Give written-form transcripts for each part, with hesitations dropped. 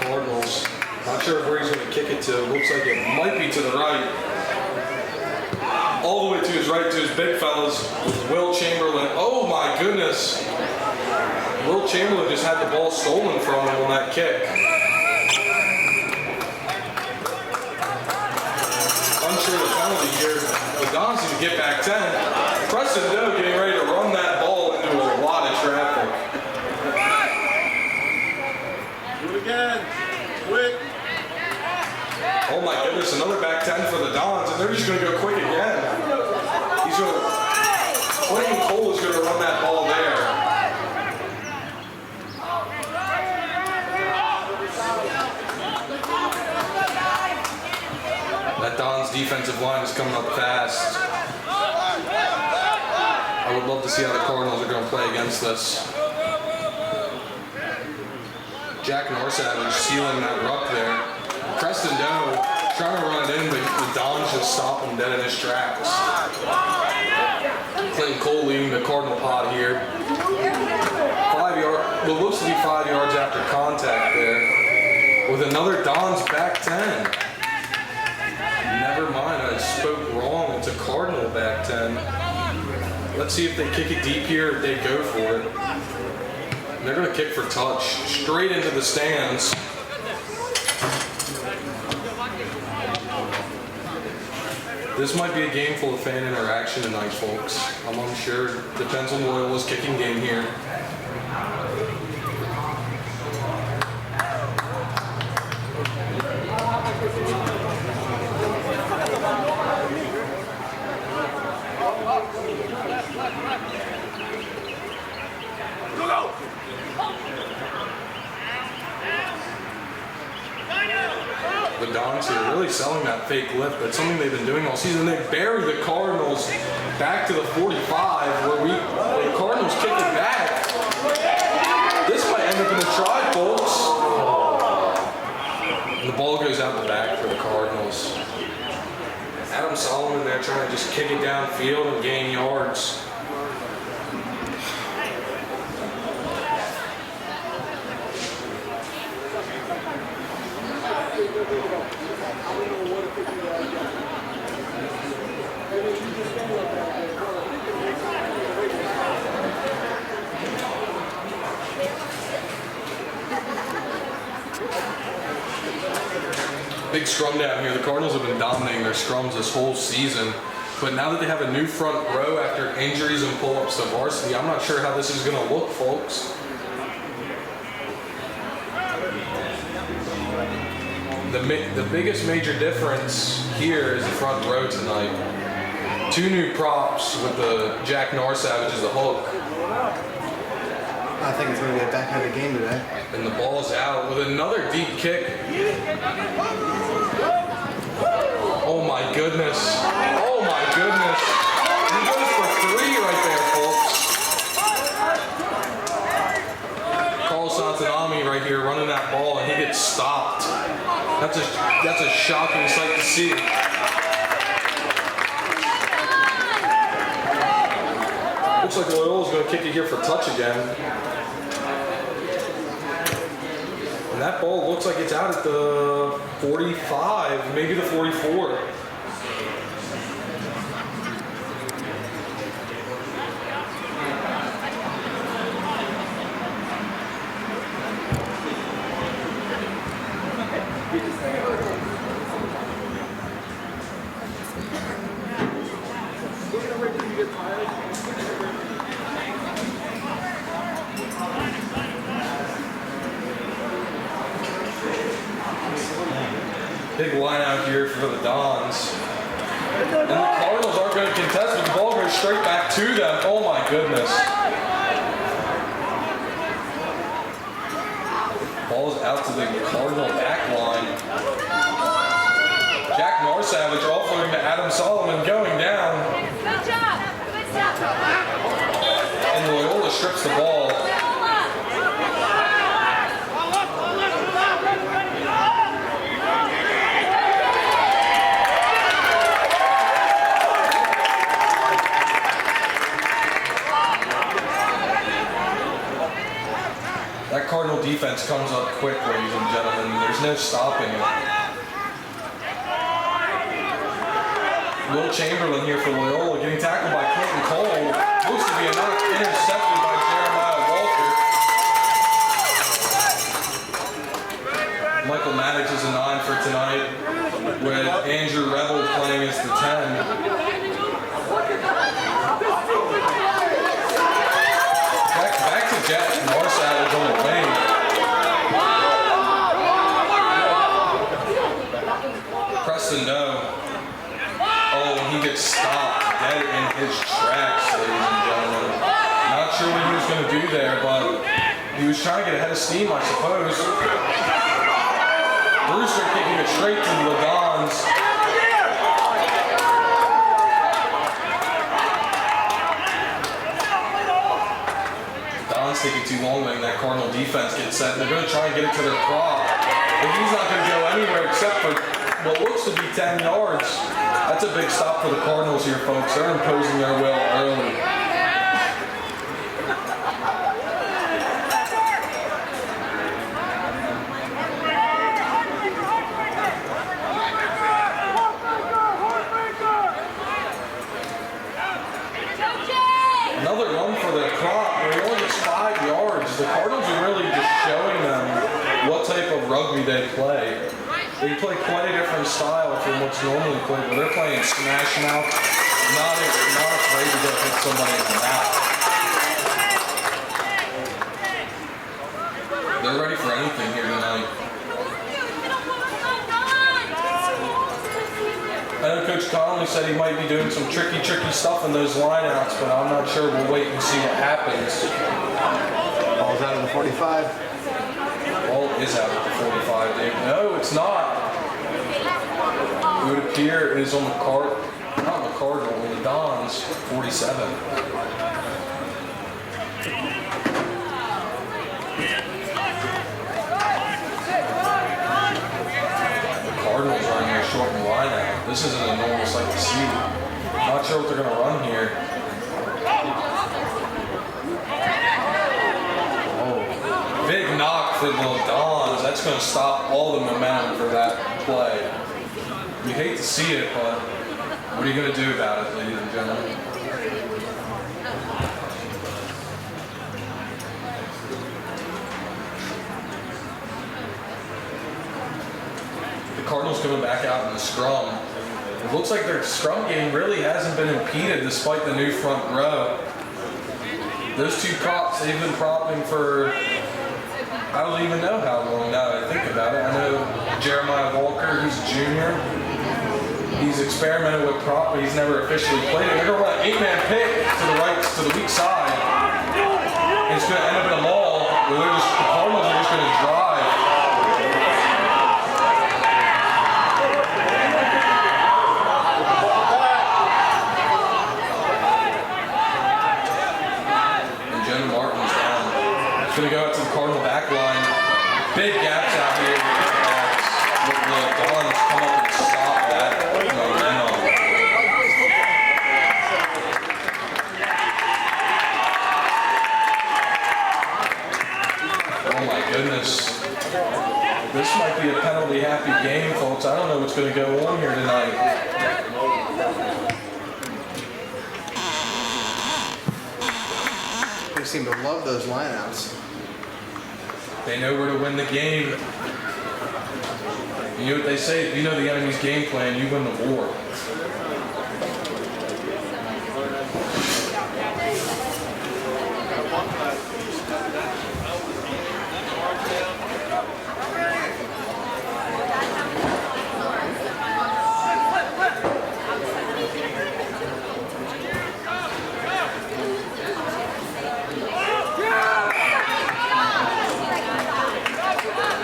Cardinals. Not sure where he's going to kick it to. Looks like it might be to the right. All the way to his right, to his big fellas, is Will Chamberlain. Oh my goodness. Will Chamberlain just had the ball stolen from him on that kick. Unsure of the penalty here. The Dons need to get back 10. Preston Doe getting ready to run that ball into a lot of traffic. Do it again. Quick. Oh my goodness, another back 10 for the Dons, and they're just going to go quick again. He's going to, Clayton Cole is going to run that ball there. That Dons defensive line is coming up fast. I would love to see how the Cardinals are going to play against this. Jack Norsavage sealing that ruck there. Preston Doe trying to run it in, but the Dons just stop him dead in his tracks. Clayton Cole leading the Cardinal pod here. 5 yards, what looks to be 5 yards after contact there, with another Dons back 10. Never mind, I spoke wrong. It's a Cardinal back 10. Let's see if they kick it deep here or they go for it. And they're going to kick for touch, straight into the stands. This might be a game full of fan interaction tonight, folks. I'm unsure. Depends on Loyola's kicking game here. The Dons here really selling that fake lift. That's something they've been doing all season. They bury the Cardinals back to the 45, where the Cardinals kick it back. This might end up in a try, folks. And the ball goes out the back for the Cardinals. Adam Solomon there trying to just kick it downfield and gain yards. Big scrum down here. The Cardinals have been dominating their scrums this whole season, but now that they have a new front row after injuries and pull-ups to varsity, I'm not sure how this is going to look, folks. The biggest major difference here is the front row tonight. 2 new props with the Jack Norsavage as the hook. I think it's going to be a back-heavy game today. And the ball's out with another deep kick. Oh my goodness. Oh my goodness. He goes for 3 right there, folks. Carl Santanami right here running that ball, and he gets stopped. That's a shocking sight to see. Looks like Loyola's going to kick it here for touch again. And that ball looks like it's out at the 45, maybe the 44. Big line out here for the Dons. And the Cardinals aren't going to contest, but the ball goes straight back to them. Oh my goodness. Ball's out to the Cardinal back line. Jack Norsavage offloading to Adam Solomon, going down. Good job. Good job. And Loyola strips the ball. That Cardinal defense comes up quick, ladies and gentlemen. There's no stopping it. Will Chamberlain here for Loyola getting tackled by Clinton Cole. Looks to be a knock intercepted by Jeremiah Walker. Michael Maddox is a 9 for tonight, with Andrew Rebel playing as the 10. Back to Jack Marsavage on the wing. Preston Doe. Oh, he gets stopped dead in his tracks, ladies and gentlemen. Not sure what he was going to do there, but he was trying to get ahead of steam, I suppose. Brewster kicking it straight to the Dons. Dons taking too long letting that Cardinal defense get set. They're going to try and get it to their prop. But he's not going to go anywhere except for what looks to be 10 yards. That's a big stop for the Cardinals here, folks. They're imposing their will early. Another run for the crop. They only just 5 yards. The Cardinals are really just showing them what type of rugby they play. They play quite a different style from what's normally played, but they're playing smash mouth, not afraid to go hit somebody in the mouth. They're ready for anything here tonight. I know Coach Connolly said he might be doing some tricky stuff in those lineouts, but I'm not sure. We'll wait and see what happens. Ball's out of the 45. Ball is out at the 45, Dave. No, it's not. It would appear it is on the Cardinal, on the Dons, 47. The Cardinals running their short and line out. This isn't a normal sight to see. Not sure what they're going to run here. Big knock for the Dons. That's going to stop all the momentum for that play. You hate to see it, but what are you going to do about it, ladies and gentlemen? The Cardinals coming back out in the scrum. It looks like their scrum game really hasn't been impeded despite the new front row. Those two props, they've been propping for I don't even know how long now that I think about it. I know Jeremiah Walker, he's a junior. He's experimented with prop, but he's never officially played it. They're going to run an 8-man pick to the right, to the weak side. And it's going to end up in a maul where the Cardinals are just going to drive. And Jenna Martin's down. It's going to go out to the Cardinal back line. Big gaps out here. The Dons come up and stop that momentum. Oh my goodness. This might be a penalty happy game, folks. I don't know what's going to go on here tonight. They seem to love those lineouts. They know where to win the game. You know what they say, if you know the enemy's game plan, you win the war.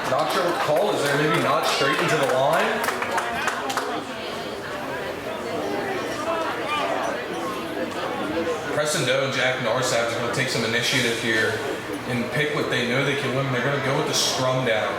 Not sure what the call is there, maybe not straight into the line. Preston Doe and Jack Narsavage are going to take some initiative here and pick what they know they can win. They're going to go with the scrum down.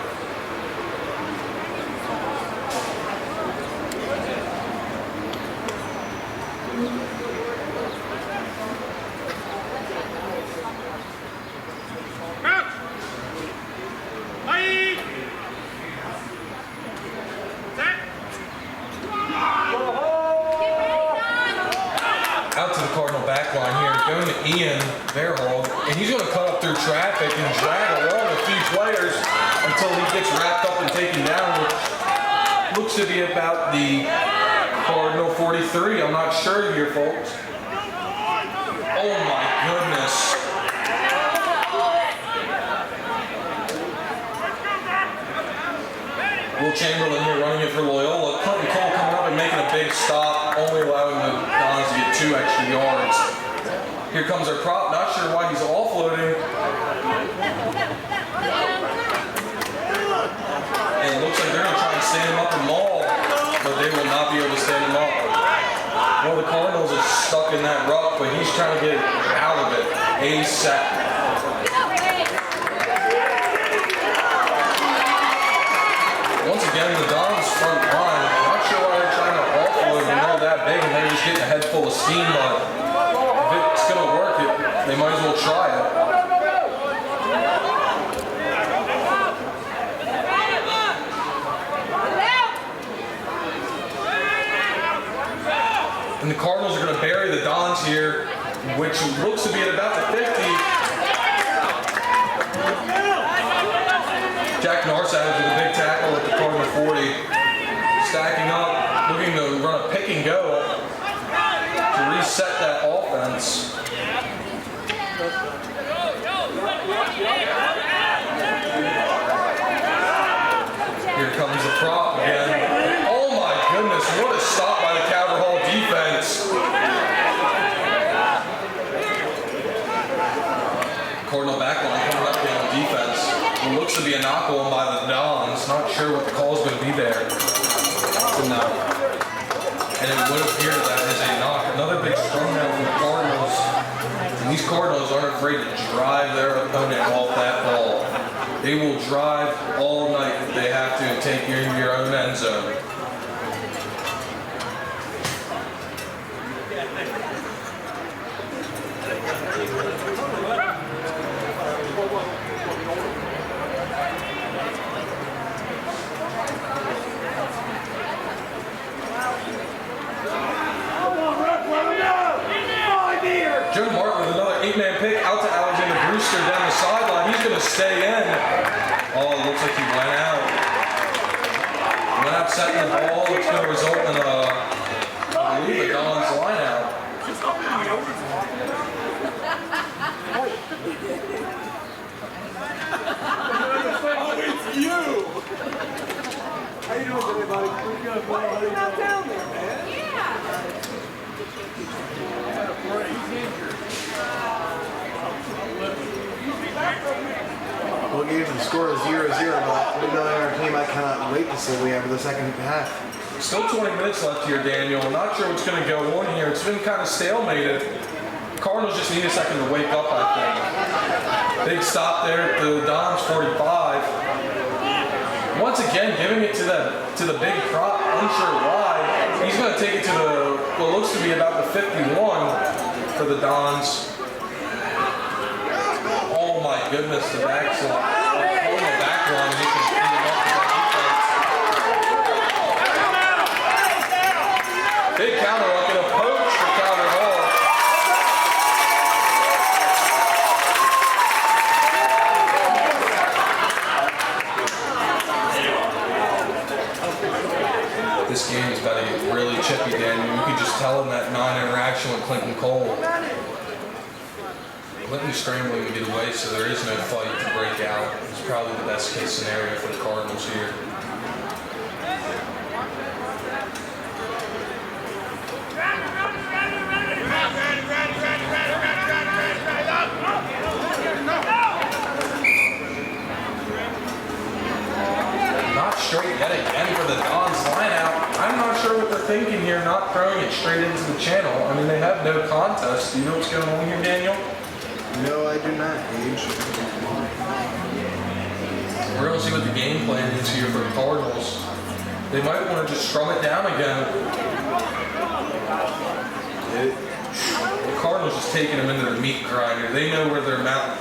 traffic and drag along a few players until he gets wrapped up and taken down, which looks to be about the Cardinal 43. I'm not sure here, folks. Oh my goodness. Will Chamberlain here running it for Loyola. Clinton Cole coming up and making a big stop, only allowing the Dons to get 2 extra yards. Here comes our prop, not sure why he's offloading. And it looks like they're going to try and stand him up and maul, but they will not be able to stand him up. One of the Cardinals is stuck in that ruck, but he's trying to get out of it ASAP. Once again, the Dons front line, not sure why they're trying to offload when they're that big and they're just getting a head full of steam, but if it's going to work, they might as well try it. And the Cardinals are going to bury the Dons here, which looks to be at about the 50. Jack Narsad with a big tackle at the Cardinal 40. Stacking up, looking to run a pick and go to reset that offense. Here comes the prop again. Oh my goodness, what a stop by the Calvert Hall defense. Cardinal backline coming up again on defense. It looks to be a knock on by the Dons. Not sure what the call is going to be there. It's a knock. And it would appear that is a knock. Another big strong down from the Cardinals. And these Cardinals aren't afraid to drive their opponent off that ball. They will drive all night if they have to take you into your own end zone. Joe Martin with another 8-man pick out to Alexander Brewster down the sideline. He's going to stay in. Oh, it looks like he went out. Went out setting the ball. It's going to result in I believe, a Don's line out. Oh, it's you! How you doing, everybody? Pretty good, boy. How you not down there, man? Well, game the score is 0-0, but we know our team, I cannot wait to see what we have in the second half. Still 20 minutes left here, Daniel. I'm not sure what's going to go on here. It's been kind of stalemated. Cardinals just need a second to wake up, I think. Big stop there at the Dons 45. Once again, giving it to the big prop, unsure why. He's going to take it to what looks to be about the 51 for the Dons. Oh my goodness, the backline. Oh, the backline. He can beat him up with that defense. Big counter up and a poach for Calvert Hall. This game is about to get really chippy, Daniel. You could just tell in that non-interaction with Clinton Cole. Clinton's scrambling to get away, so there is no fight to break out. It's probably the best case scenario for the Cardinals here. Not straight yet again for the Dons line out. I'm not sure what they're thinking here, not throwing it straight into the channel. I mean, they have no contest. Do you know what's going on here, Daniel? No, I do not, Gage. We're going to see what the game plan is here for the Cardinals. They might want to just strum it down again. The Cardinals just taking them into their meat grinder. They know where their mouth.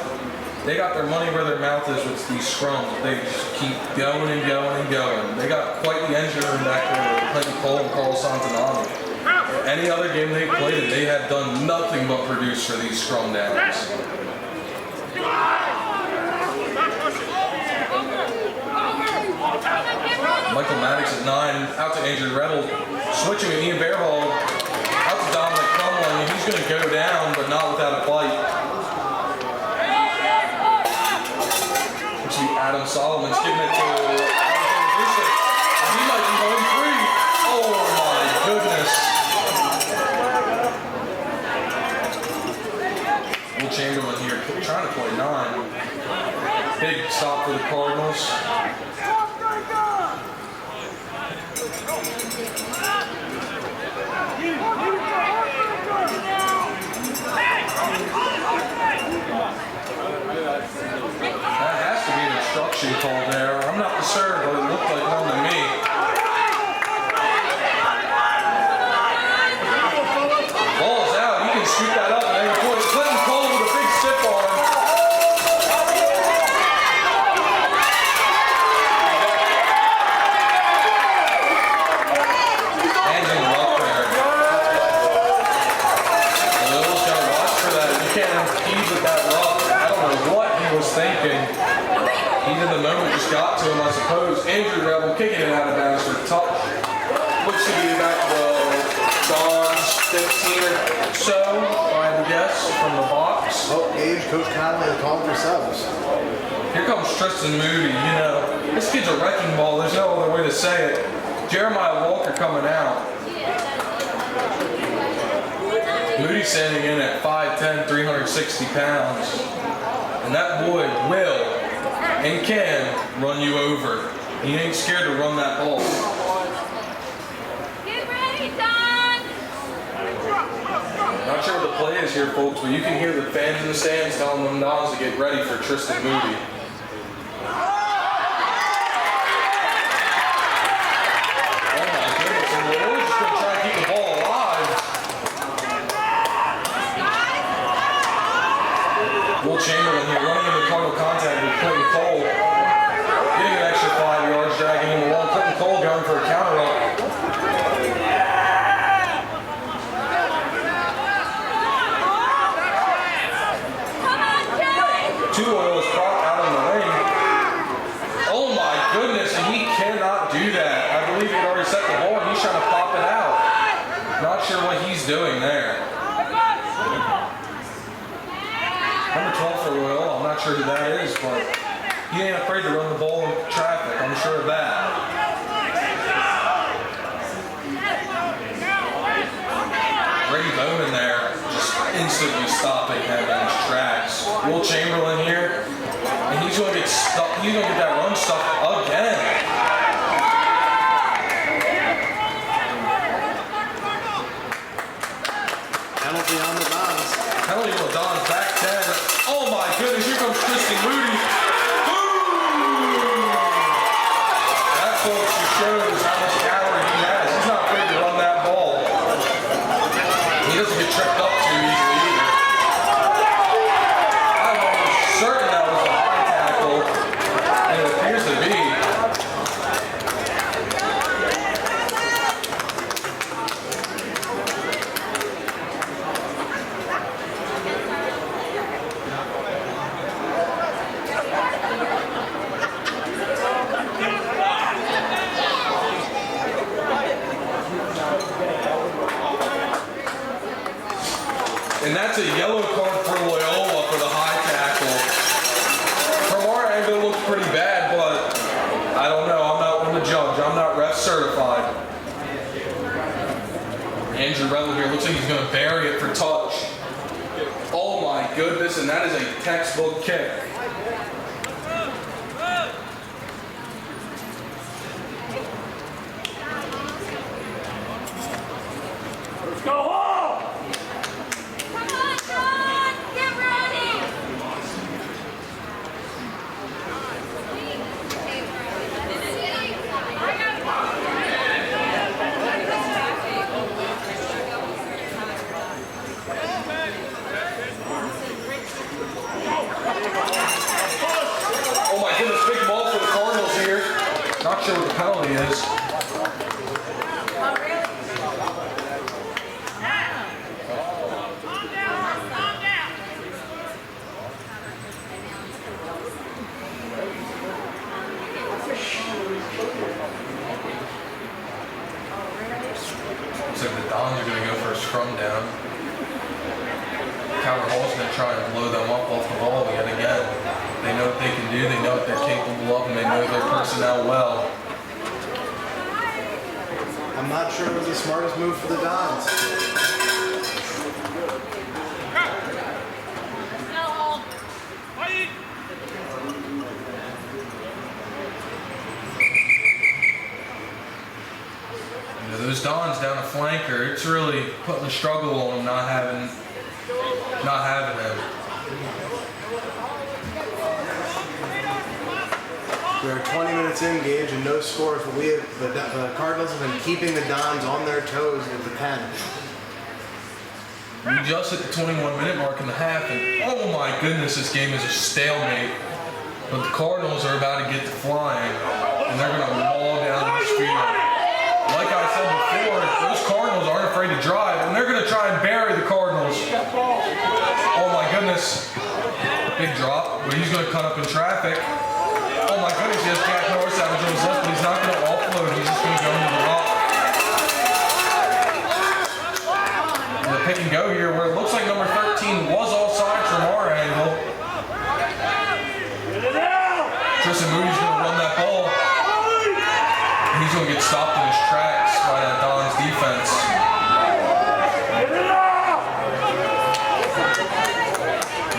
They got their money where their mouth is with these scrums. They just keep going and going and going. They got quite the engine room back there with Clinton Cole and Carl Santanami. Any other game they played, they have done nothing but produce for these scrum downs. Michael Maddox at 9, out to Andrew Rebel. Switching with Ian Bearhall, out to Dominic Crumlin. He's going to go down, but not without a fight. Looks to be Adam Solomon's giving it to Alexander Brusick. And he might be home free. Oh my goodness. Will Chamberlain here trying to play 9. Big stop for the Cardinals. That has to be an obstruction call there. I'm not sure, but it looked like one to me. Ball is out. He can scoop that up at any point. Clinton Cole with a big stiff arm. Hands in the rough there. Loyola's got to watch for that. You can't impede with that rough. I don't know what he was thinking. Heat of the moment just got to him, I suppose. Andrew Rebel kicking it out of bounds for a touch. Looks to be back to Don's 15 or so, I would guess, from the box. Oh, Age, Coach Conley calling for subs. Here comes Tristan Moody. You know, this kid's a wrecking ball. There's no other way to say it. Jeremiah Walker coming out. Moody standing in at 5'10", 360 pounds. And that boy will and can run you over. He ain't scared to run that ball. Get ready, Don! Not sure what the play is here, folks, but you can hear the fans in the stands telling them Dons to get ready for Tristan Moody. Oh my goodness, and Loyola's just going to try to keep the ball alive. Will Chamberlain here running into Cardinal contact with Clinton Cole. Getting an extra 5 yards, dragging him along. Clinton Cole going for a counter up. Two Loyola's caught out on the lane. Oh my goodness, and he cannot do that. I believe he had already set the ball and he's trying to pop it out. Not sure what he's doing there. Number 12 for Loyola, I'm not sure who that is, but he ain't afraid to run the ball in traffic, I'm sure of that. Brady Bowman there, just instantly stopping him in his tracks. Will Chamberlain here, and he's going to get stuck. He's going to get that run stuck again. Penalty on the Dons. Penalty on the Dons, back 10. Oh my goodness, here comes Tristan Moody. Boom! That folks just shows how much calorie he has. He's not afraid to run that ball. He doesn't get tripped up too easily either. I'm almost certain that was a high tackle, and it appears to be. And that's a yellow card for Loyola for the high tackle. From our angle, it looks pretty bad, but I don't know. I'm not one to judge. I'm not ref certified. Andrew Rebel here looks like he's going to bury it for touch. Oh my goodness, and that is a textbook kick. Let's go home! Come on, Don! Get ready! Oh my goodness, big ball for the Cardinals here. Not sure what the penalty is. Looks like the Dons are going to go for a scrum down. Calvert Hall's going to try and blow them up off the ball yet again. They know what they can do, they know what they're capable of, and they know their personnel well. I'm not sure it was the smartest move for the Dons. You know, those Dons down the flanker, it's really putting a struggle on them not having him. We are 20 minutes in, Gage, and no scores, but the Cardinals have been keeping the Dons on their toes with the pen. We just hit the 21-minute mark in the half, and oh my goodness, this game is a stalemate. But the Cardinals are about to get to flying, and they're going to maul down this field. Like I said before, those Cardinals aren't afraid to drive, and they're going to try and bury the Cardinals. Oh my goodness. Big drop, but he's going to cut up in traffic. Oh my goodness, he has Jack Norris savage on his left, but he's not going to offload. He's just going to go into the rock. The pick and go here, where it looks like number 13 was offside from our angle. Tristan Moody's going to run that ball. And he's going to get stopped in his tracks by that Don's defense.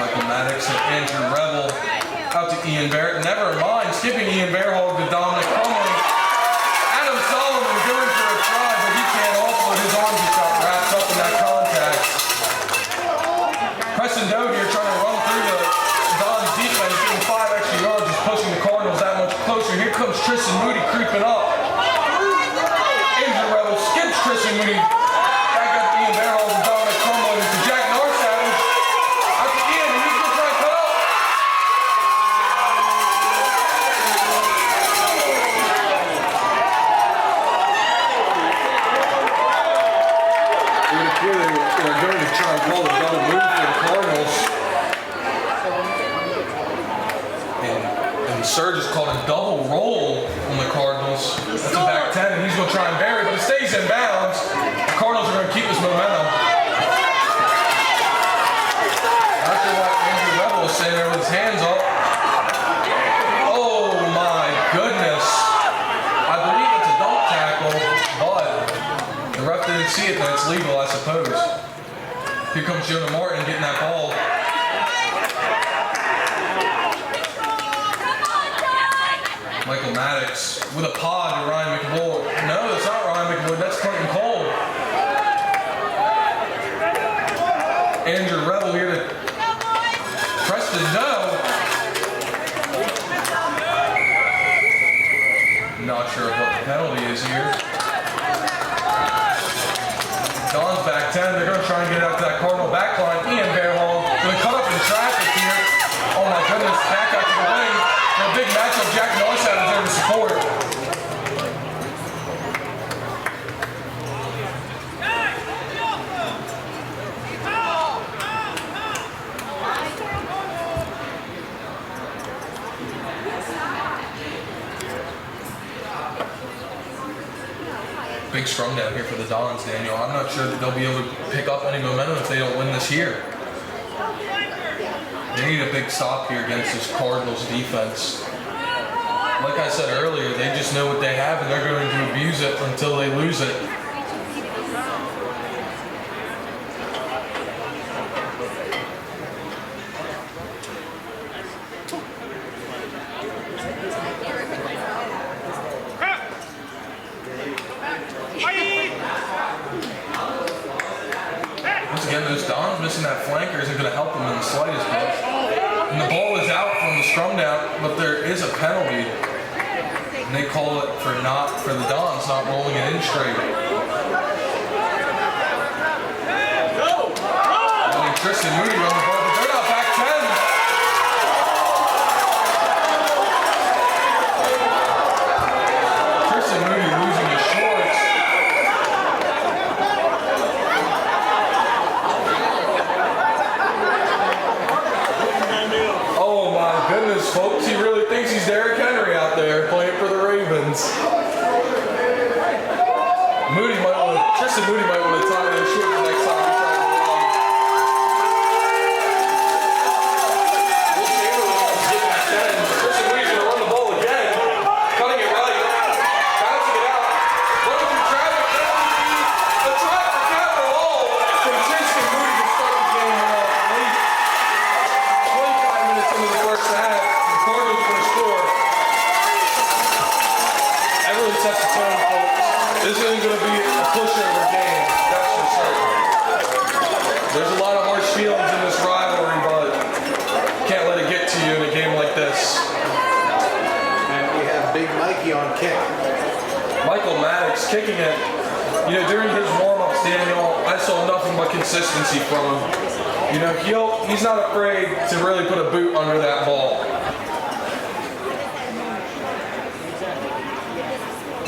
Michael Maddox and Andrew Rebel out to Ian Barrett. Never mind, skipping Ian Bearhog to Dominic Crumley. Adam Solomon going for a try, but he can't offload. His arm just got wrapped up in that contact. Preston Doe here trying to run through the Don's defense, getting 5 extra yards, just pushing the Cardinals that much closer. Here comes Tristan Moody creeping up. Andrew Rebel skips Tristan Moody. Back up to Ian Bearhog and Dominic Crumley to Jack Northsavage. Out to Ian, and he's going to try and cut up. It would appear they're going to try and call a double move for the Cardinals. And Serge has called a double roll on the Cardinals. That's a back 10, and he's going to try and bury it, but it stays in bounds. The Cardinals are going to keep this momentum. Not sure why Andrew Rebel is standing there with his hands up. Oh my goodness. I believe it's a dunk tackle, but the ref didn't see it, but it's legal, I suppose. Here comes Jonah Martin getting that ball. Michael Maddox with a pod to Ryan McBoyd. No, that's not Ryan McBoyd, that's Clinton Cole. Andrew Rebel here to Preston Doe. Not sure what the penalty is here. Don's back 10, they're going to try and get out to that Cardinal back line. Ian Bearhog going to cut up in traffic here. Oh my goodness, back out to the wing. A big matchup, Jack Norris out there to support. Big scrum down here for the Dons, Daniel. I'm not sure that they'll be able to pick up any momentum if they don't win this here. They need a big stop here against this Cardinals defense. Like I said earlier, they just know what they have and they're going to abuse it until they lose it. Once again, those Dons missing that flanker isn't going to help them in the slightest bit. And the ball is out from the scrum down, but there is a penalty. And they call it for the Dons not rolling it in straight. I mean, Tristan Moody on the ball, but they're not back 10. Tristan Moody losing his shorts. Oh my goodness, folks, he really thinks he's Derrick Henry out there playing for the Ravens. Tristan Moody might Michael Maddox kicking it. You know, during his warm-ups, Daniel, I saw nothing but consistency from him. You know, he's not afraid to really put a boot under that ball.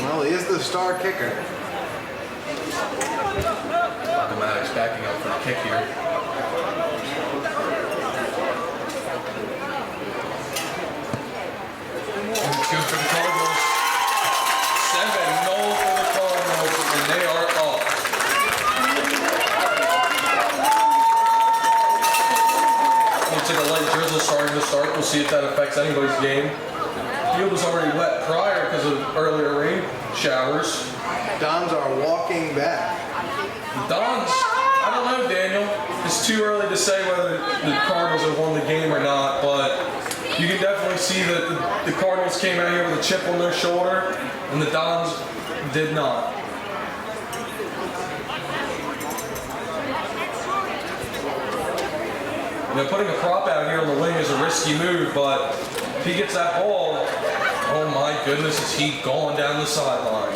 Well, he is the star kicker. Michael Maddox backing up for the kick here. And it's good for the Cardinals. 7-0 for the Cardinals, and they are up. Looks like a light drizzle starting to start. We'll see if that affects anybody's game. Field was already wet prior because of earlier rain showers. Dons are walking back. Dons, I don't know, Daniel. It's too early to say whether the Cardinals have won the game or not, but you can definitely see that the Cardinals came out here with a chip on their shoulder, and the Dons did not. You know, putting a prop out here on the wing is a risky move, but if he gets that ball, oh my goodness, is he going down the sideline.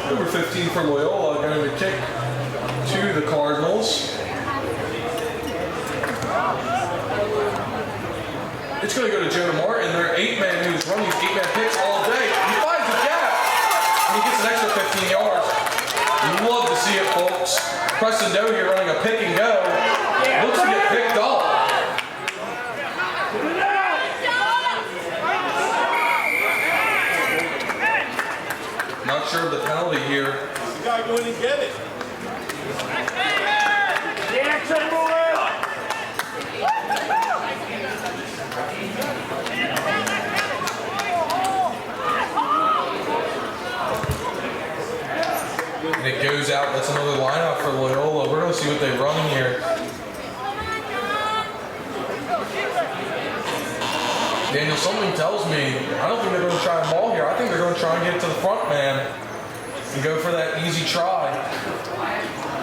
Number 15 for Loyola, going to kick to the Cardinals. It's going to go to Jonah Martin, their 8-man who's run these 8-man picks all day. He finds the gap, and he gets an extra 15 yards. You love to see it, folks. Preston Doe here running a pick and go. Looks to get picked up. Not sure of the penalty here. You gotta go in and get it. Jackson, move it! And it goes out. That's another lineout for Loyola. We're going to see what they run here. Daniel, something tells me, I don't think they're going to try a ball here. I think they're going to try and get it to the front man and go for that easy try.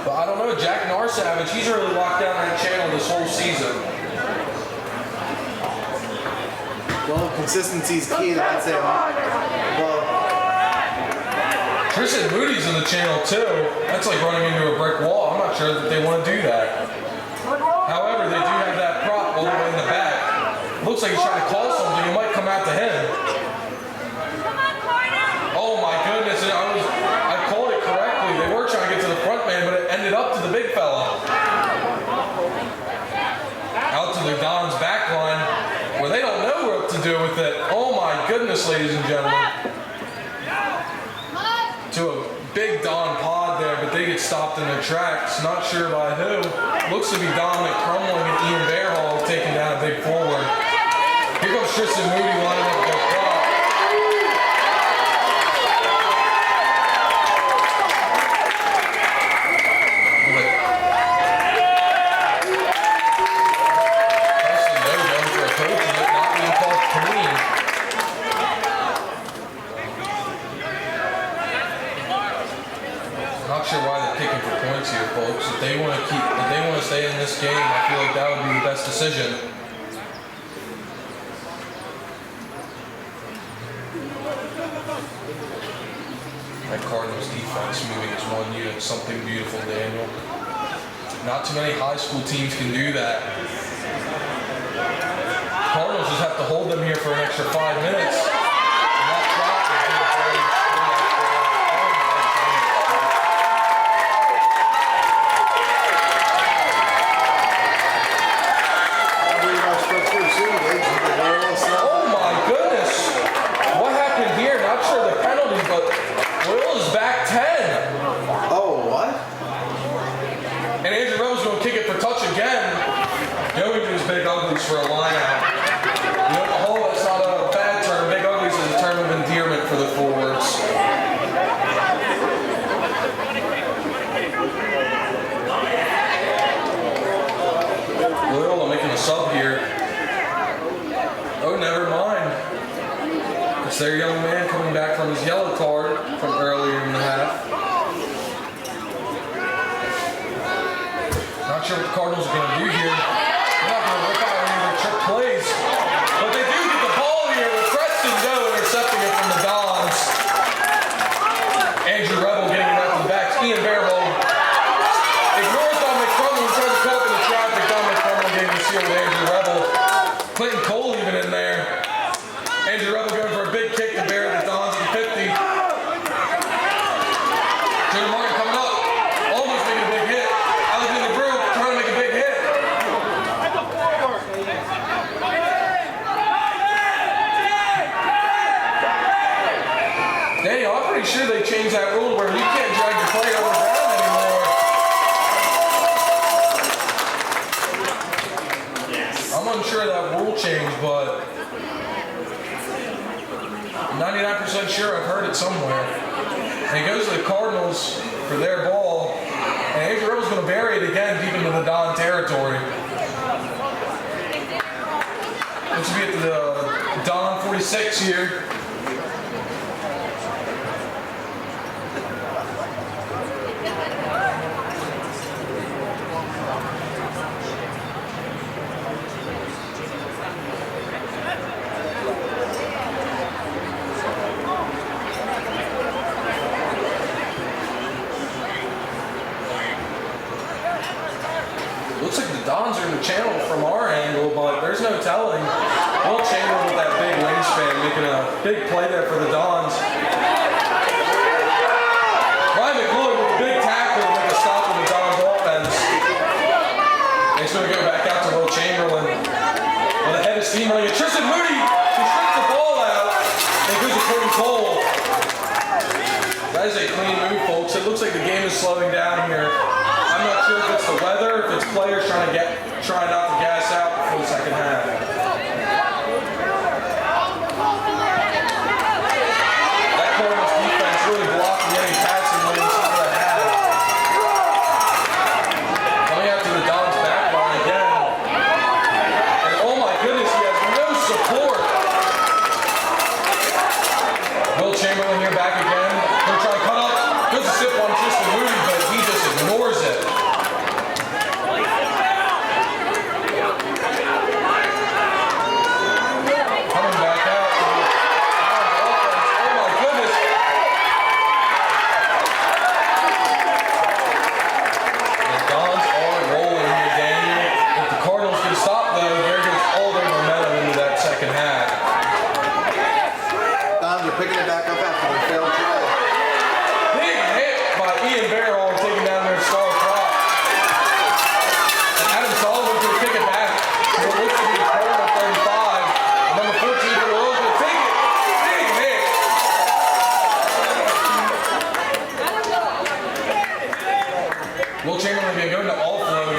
But I don't know. Jack Narsavage, he's really locked down that channel this whole season. Well, consistency is key. That's it. Well, Tristan Moody's in the channel too. That's like running into a brick wall. I'm not sure that they want to do that. However, they do have that prop all the way in the back. Looks like he's trying to call something. It might come out to him. Oh my goodness. I called it correctly. They were trying to get to the front man, but it ended up to the big fella. Out to the Don's back line where they don't know what to do with it. Oh my goodness, ladies and gentlemen. To a big Don pod there, but they get stopped in their tracks. Not sure by who. Looks to be Dominic Crumling and Ian Bearhall taking down a big forward. Here comes Tristan Moody lining up their prop. Preston Doe going for a coach and it not being called clean. Not sure why they're kicking for points here, folks. If they want to stay in this game, I feel like that would be the best decision. That Cardinals defense moving as one unit, something beautiful, Daniel. Not too many high school teams can do that. Cardinals just have to hold them here for an extra 5 minutes. And that clock is going to play oh my goodness! What happened here? Not sure the penalty, but Loyola's back 10. oh, what? And Andrew Rose going to kick it for touch again. Going to his big uglies for a line out. You know, oh, that's not a bad turn. Big uglies not sure what the Cardinals are going to do here. They're not going to work out any of their trick plays. But they do get the ball here with Preston Doe intercepting it from the Dons. Andrew Rebel getting it out to the backs. Ian Bearhold ignores Don McCrumlin, tries to cut up in the traffic. Don McCrumlin getting the seal with Andrew Rebel. Clinton Cole even in there. Andrew Rebel going for a big kick to bear the Dons at the 50. Jordan Martin coming up, almost making a big hit. Alexander Brew trying to make a big hit. Daniel, I'm pretty sure they changed that rule where you can't drag your player on the ground anymore. I'm unsure of that rule change, but 99% sure I've heard it somewhere. And it goes to the Cardinals for their ball. And Andrew Rebel's going to bury it again deep into the Don territory. This will be at the Don 46 here. Looks like the Dons are in the channel from our angle, but there's no telling. Will Chamberlain with that big wingspan making a big play there for the Dons. Ryan McLeod with a big tackle to make a stop on the Dons offense. He's going to go back out to Will Chamberlain with a head of steam running. Tristan Moody who strips the ball out and goes to Clinton Cole. That is a clean move, folks. It looks like the game is slowing down here. I'm not sure if it's the weather, if it's players trying not to gas out before the second half. That Cardinals defense really blocking any passing lanes for the half. Coming out to the Dons back line again. And oh my goodness, he has no support. Will Chamberlain here back again. Gonna try and cut up. Goes to sip on Tristan Moody, but he just ignores it. Coming back out to the offense. Oh my goodness. The Dons are rolling here, Daniel. If the Cardinals can stop though, there goes all their momentum into that second half. Dons are picking it back up after their failed try. Big hit by Ian Barrow taking down their star prop. And Adam Sullivan can kick it back to what looks to be the Cardinal 35. Number 14 for Loyola can take it. Big hit. Will Chamberlain can go into offload.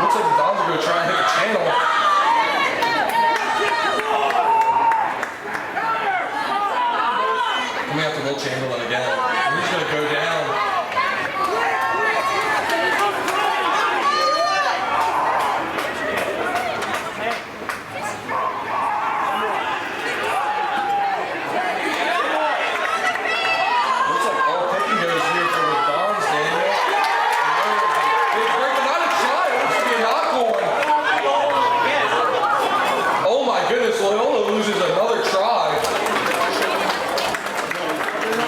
Looks like the Dons are going to try and hit the channel. Coming out to Will Chamberlain again. He's going to go down. Looks like all picking goes here for the Dons, Daniel. Big break, but not a try. It looks to be a knock on. Oh my goodness, Loyola loses another try.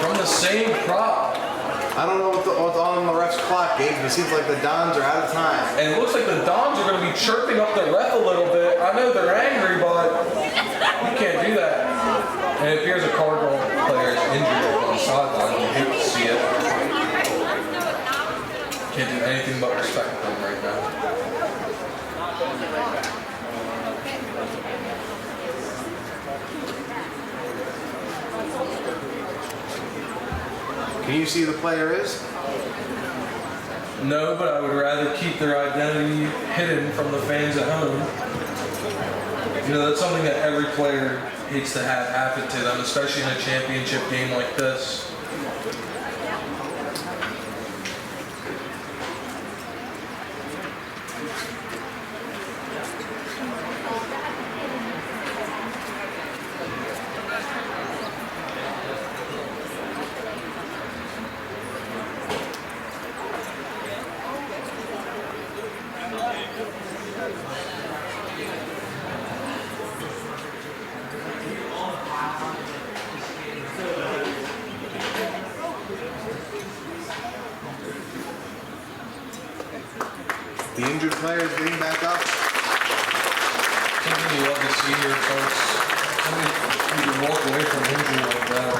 From the same prop. I don't know what's on the ref's clock, Gabe, but it seems like the Dons are out of time. And it looks like the Dons are going to be chirping up the ref a little bit. I know they're angry, but you can't do that. And it appears a Cardinal player is injured on the sideline. You hate to see it. Can't do anything but respect them right now. Can you see who the player is? No, but I would rather keep their identity hidden from the fans at home. You know, that's something that every player hates to have happen to them, especially in a championship game like this. injured players getting back up. Something you love to see here, folks. Something you can walk away from injury like that.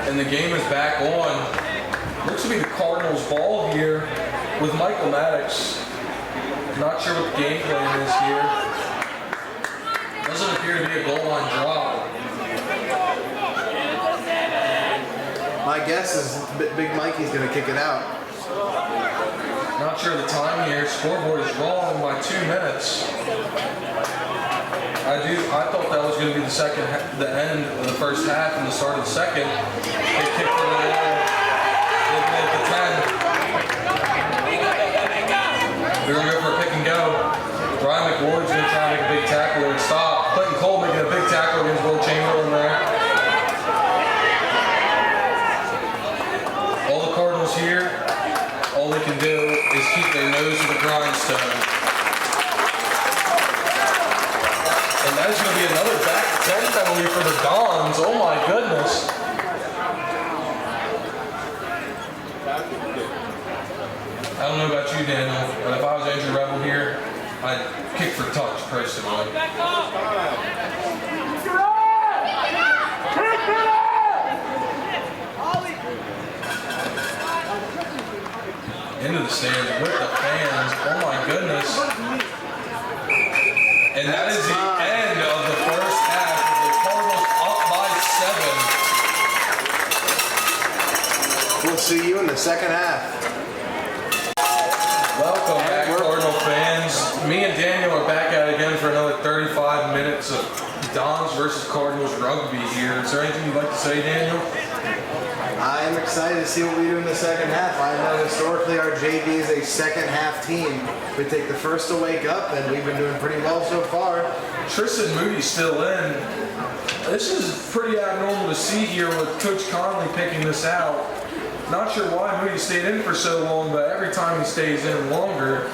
And the game is back on. Looks to be the Cardinals' ball here with Michael Maddox. Not sure what the game plan is here. Doesn't appear to be a goal line drop. My guess is Big Mikey's going to kick it out. Not sure the time here. Scoreboard is wrong by 2 minutes. I thought that was going to be the end of the first half and the start of the second. They kicked it away. They made the 10. They're going to go for a pick and go. Ryan McWard's going to try to make a big tackle and stop. Clinton Cole making a big tackle against Will Chamberlain there. All the Cardinals here, all they can do is keep their nose to the grindstone. And that is going to be another back 10 penalty for the Dons. Oh my goodness. I don't know about you, Daniel, but if I was Andrew Rebel here, I'd kick for touch personally. Into the stands with the fans. Oh my goodness. And that is the end of the first half with the Cardinals up by 7. We'll see you in the second half. Welcome back, Cardinal fans. Me and Daniel are back at it again for another 35 minutes of Dons versus Cardinals rugby here. Is there anything you'd like to say, Daniel? I am excited to see what we do in the second half. I know historically our JV is a second half team. We take the first to wake up, and we've been doing pretty well so far. Tristan Moody's still in. This is pretty abnormal to see here with Coach Conley picking this out. Not sure why Moody stayed in for so long, but every time he stays in longer,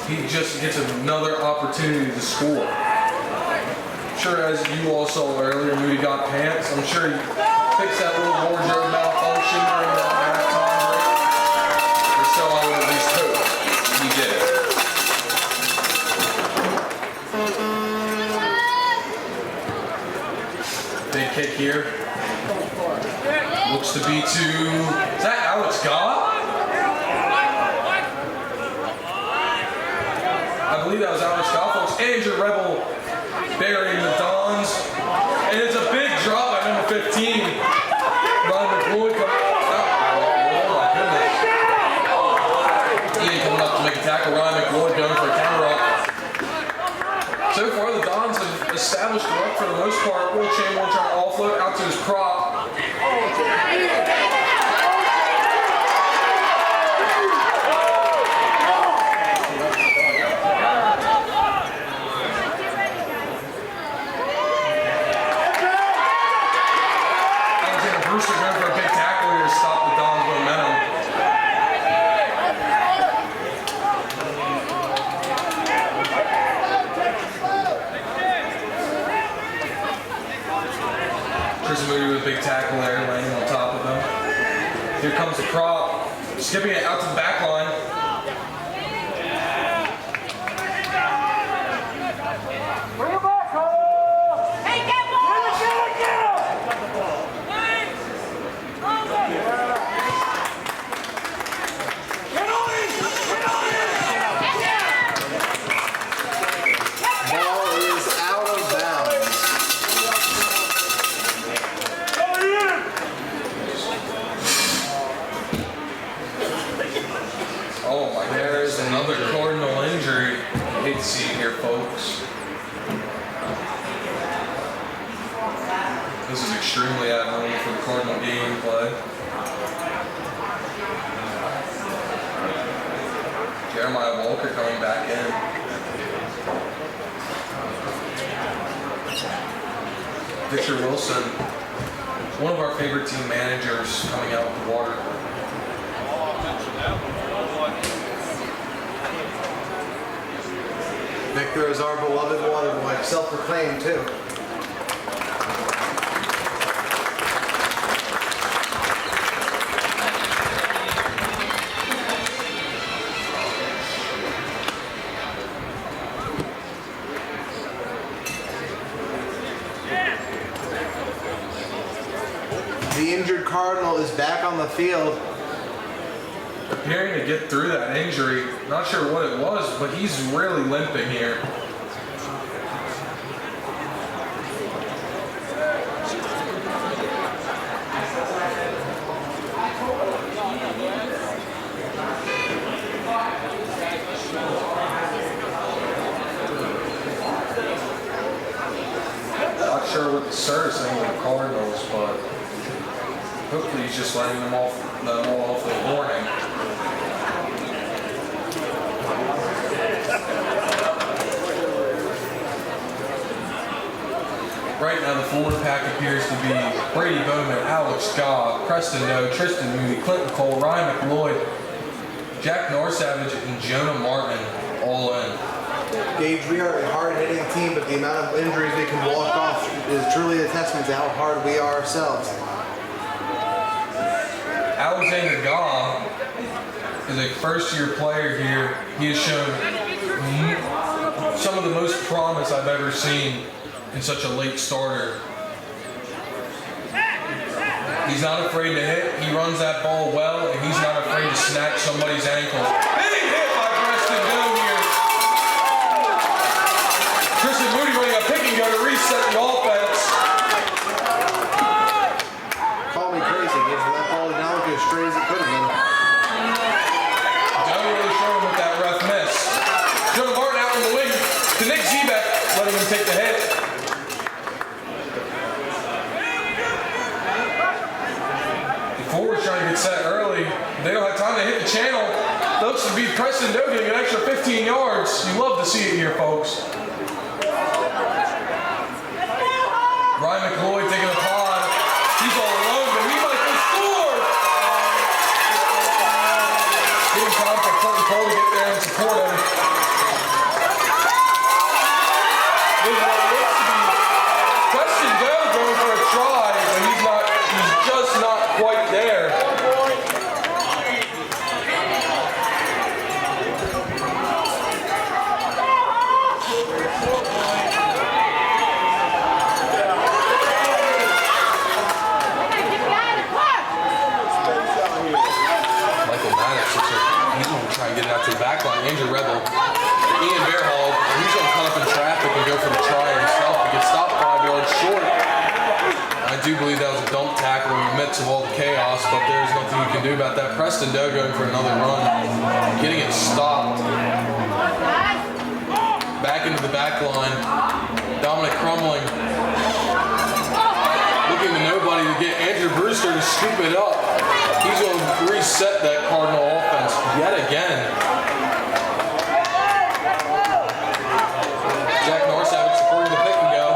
he just gets another opportunity to score. I'm sure, as you all saw earlier, Moody got pants. I'm sure he fixed that little wardrobe malfunction during that halftime break. Or so I would at least hope he did. Big kick here. Looks to be to, is that Alex Gobb? I believe that was Alex Gobb, folks. Andrew Rebel burying the Dons. And it's a big drop by number 15. Ryan McLeod coming up. Oh my goodness. Ian coming up to make a tackle. Ryan McLeod going for a counter up. So far the Dons have established the ruck for the most part. Will Chamberlain trying to offload out to his prop. Brewster going for a big tackle here to stop the Dons' momentum. Tristan Moody with a big tackle there, landing on top of him. Here comes the crop, skipping it out to the back line. Bring it back, Cole! Hey, get one! Ball is out of bounds. Oh my, there is another Cardinal injury. I hate to see it here, folks. This is extremely abnormal for the Cardinal gameplay. Jeremiah Walker coming back in. Victor Wilson, one of our favorite team managers, coming out with the water. Victor is our beloved water boy, self-proclaimed too. Cardinal is back on the field. Appearing to get through that injury. Not sure what it was, but he's really limping here. Not sure what the sir is saying to the Cardinals, but hopefully he's just letting them all off the warning. Right now, the Florida pack appears to be Brady Bowman, Alex Gobb, Preston Doe, Tristan Moody, Clinton Cole, Ryan McLeod, Jack Norsavage, and Jonah Martin all in. Gage, we are a hard-hitting team, but the amount of injuries we can walk off is truly a testament to how hard we are ourselves. Alexander Gobb is a first-year player here. He has shown some of the most promise I've ever seen in such a late starter. He's not afraid to hit. He runs that ball well, and he's not afraid to snatch somebody's ankle. Big hit by Preston Doe here. Tristan Moody running a pick and go to reset the offense. Call me crazy, Gage, but that ball did not look as straight as it could have been. Doe really showing with that rough miss. Jonah Martin out on the wing to Nick Zebek, letting him take the hit. Forward's trying to get set early. They don't have time to hit the channel. Looks to be Preston Doe getting an extra 15 yards. You love to see it here, folks. Ryan McLeod taking the pod. He's all alone, but he might go score. Giving time for Clinton Cole to get there and support him. There's what looks to be Preston Doe going for a try, but he's just not quite there. He's going to try and get it out to the back line. Andrew Rebel, Ian Bearhall, he's going to cut up in traffic and go for the try himself. He gets stopped 5 yards short. I do believe that was a dump tackle in the midst of all the chaos, but there's nothing you can do about that. Preston Doe going for another run, getting it stopped. Back into the back line. Dominic Crumling looking to nobody to get Andrew Brewster to scoop it up. He's going to reset that Cardinal offense yet again. Jack Norsavage supporting the pick and go.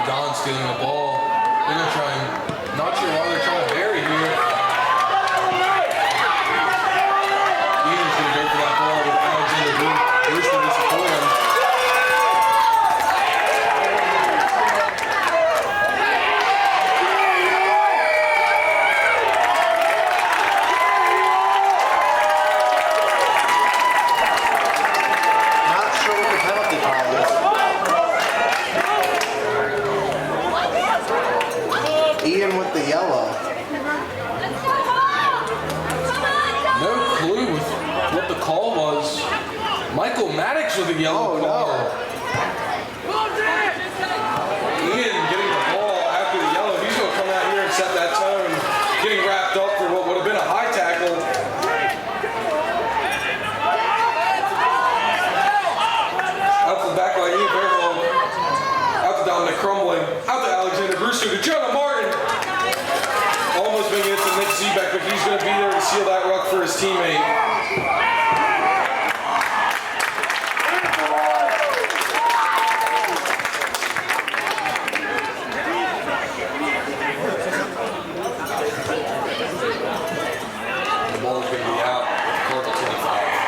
Don stealing the ball. They're going to try and, not sure why they're trying to bury here. Ian's going to go for that ball with Alexander Brewster to support him. Not sure what the penalty call is. Ian with the yellow. No clue with what the call was. Michael Maddox with a yellow card. Ian getting the ball after the yellow. He's going to come out here and set that tone. Getting wrapped up for what would have been a high tackle. Out to the back line, Ian Bearhall. Out to Dominic Crumbling. Out to Alexander Brewster to Jonah Martin. Almost making it to Nick Zebek, but he's going to be there to seal that ruck for his teammate. The ball is going to be out. Cardinal 25.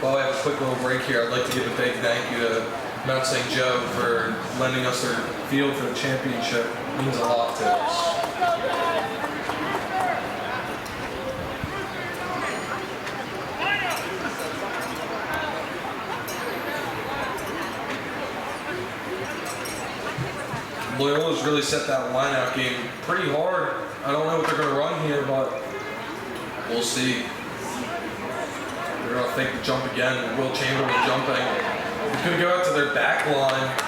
While we have a quick little break here, I'd like to give a big thank you to Mount St. Joe for lending us their field for the championship. It means a lot to us. Loyola's really set that line-out game pretty hard. I don't know what they're going to run here, but we'll see. They're going to fake the jump again. Will Chamberlain jumping. He's going to go out to their back line.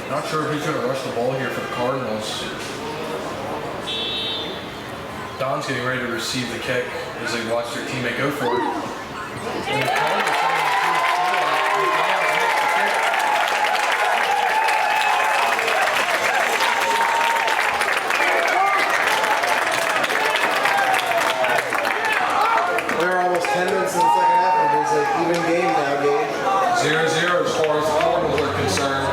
Not sure who's going to rush the ball here for the Cardinals. Don's getting ready to receive the kick as they watch their teammate go for it. And the Cardinals We're almost 10 minutes in the second half, and it's an even game now, Gabe. 0-0 as far as the Cardinals are concerned.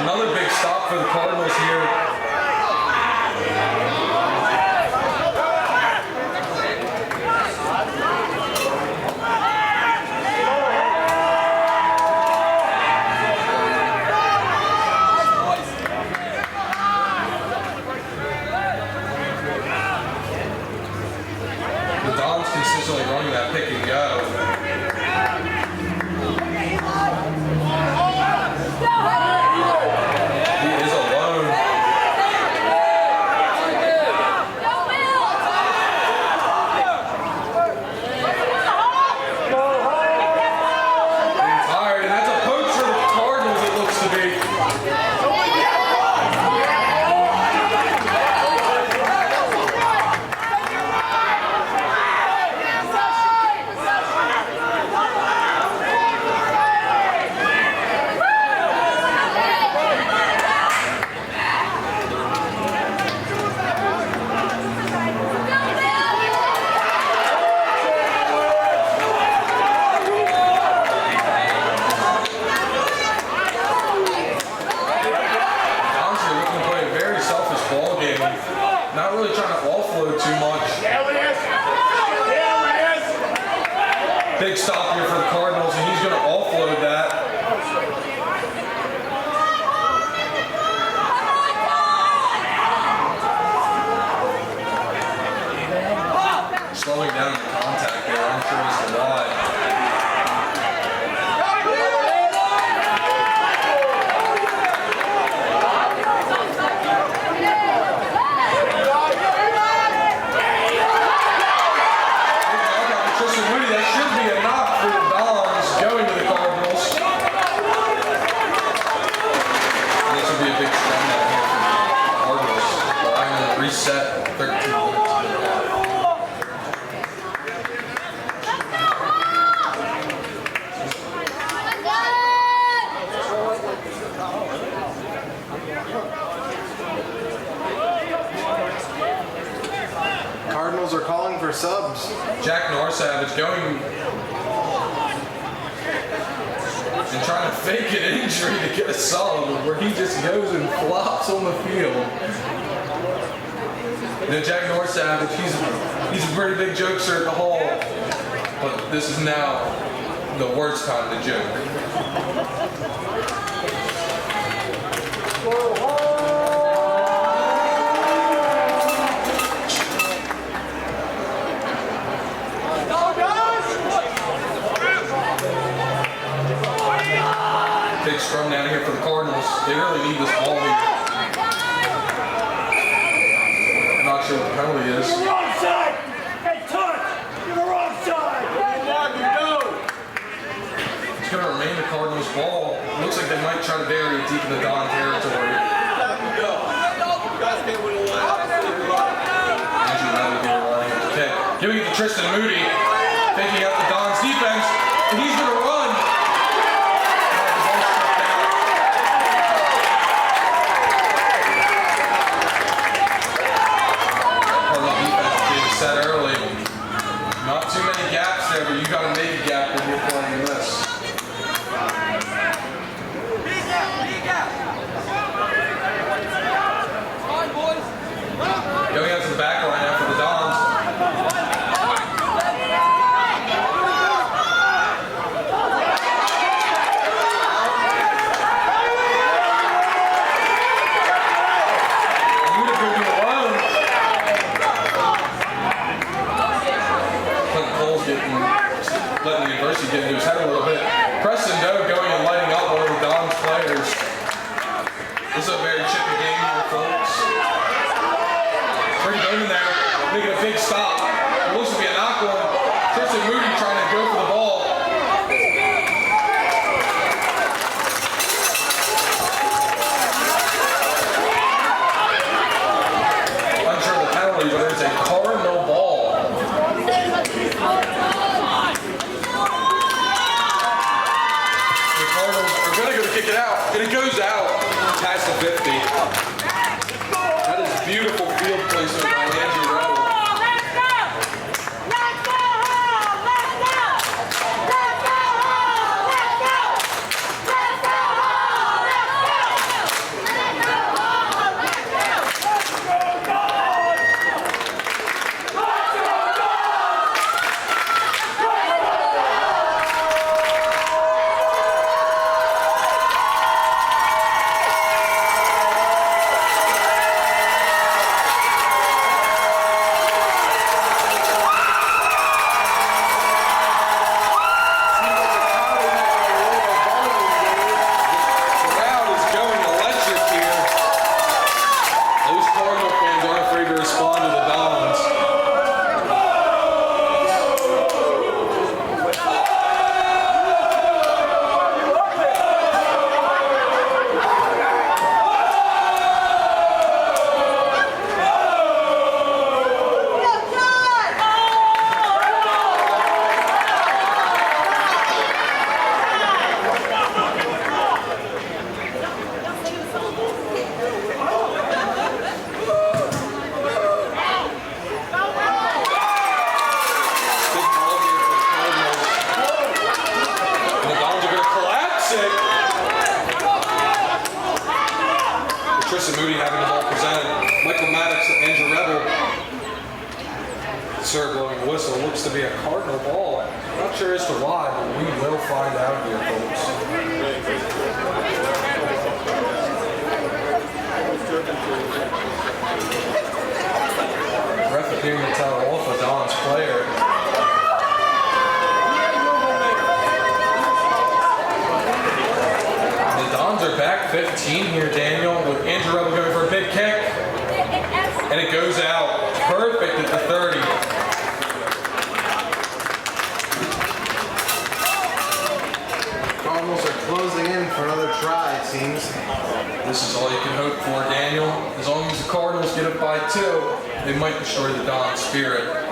Another big stop for the Cardinals here. The Dons consistently running that pick and go. Not really trying to offload too much. Big stop here for the Cardinals, and he's going to offload that. Slowing down the contact there, I'm sure as to why. Big scrum out here from the Cardinals. for subs. Jack Norsavage going and trying to fake an injury to get a sub where he just goes and flops on the field. You know, Jack Norsavage, he's a pretty big jokester at the hall, but this is now the worst time to joke. Big scrum down here for the Cardinals. They really need this ball here. Not sure what the penalty is. You're wrong side! Hey, touch! You're the wrong side! It's going to remain the Cardinals' ball. Looks like they might try to bury it deep in the Don territory. Okay, giving it to Tristan Moody. Taking out the Don's defense. And he's going to run. Said early, not too many gaps there, but you got to make a gap when you're playing this. Going out to the back line now for the Dons. Letting the adversity get into his head a little bit. Preston Doe going and lighting up one of the Dons players. This is a very chippy game here, folks. Pretty good in there, making a big stop. It looks to be a knock one. Tristan Moody trying to go for the ball. Unsure of the penalty, but there's a Cardinal ball. Kick it out, and it goes out past the 50. That is beautiful field placement by Andrew Rebel. Let's go! Let's go home! Let's go! Let's go home! Let's go! Let's go home! Let's go! Let's go home! Let's go! Tristan Moody having the ball presented. Michael Maddox and Andrew Rebel. Sir blowing a whistle. Looks to be a Cardinal ball. Not sure as to why, but we will find out here, folks. Ref appearing to tell off a Don's player. The Dons are back 15 here, Daniel, with Andrew Rebel going for a big kick. And it goes out. Perfect at the 30. Cardinals are closing in for another try, it seems. This is all you can hope for, Daniel. As long as the Cardinals get it by 2, they might destroy the Don spirit.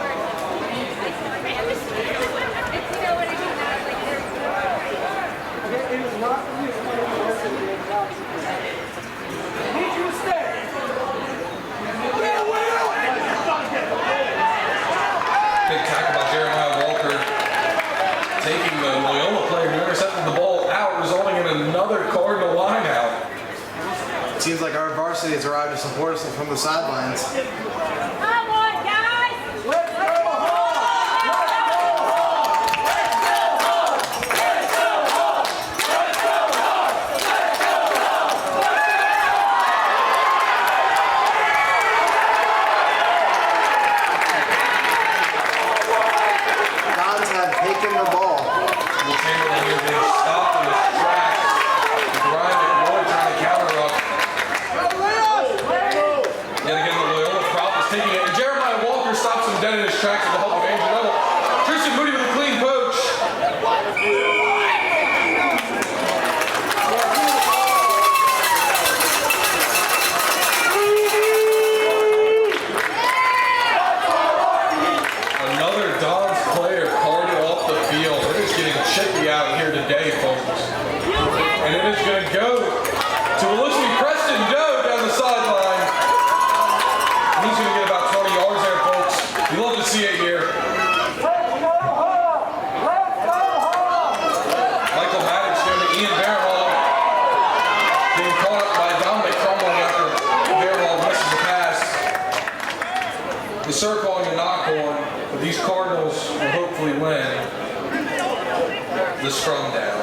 seems like our varsity has arrived to support us from the sidelines. Come on, guys! Let's go home! Let's go home! Let's go home! Let's go home! Let's go home! Let's go Dons have taken the ball. Will Chamberlain here being stopped in his tracks. Brian McRoy trying to counter up. Yet again, the Loyola prop is taking it. And Jeremiah Walker stops him dead in his tracks with the help of Andrew Neville. Tristan Moody with a clean poach. Another Dons player carded off the field. We're just getting chippy out here today, folks. And it is going to go to what looks to be Preston Doe down the sideline. He's going to get about 20 yards there, folks. You love to see it here. Michael Maddox going to Ian Bearhall. Being caught up by Dominic Crumbling after Bearhall misses the pass. The Sir calling a knock on, but these Cardinals will hopefully win the scrum down.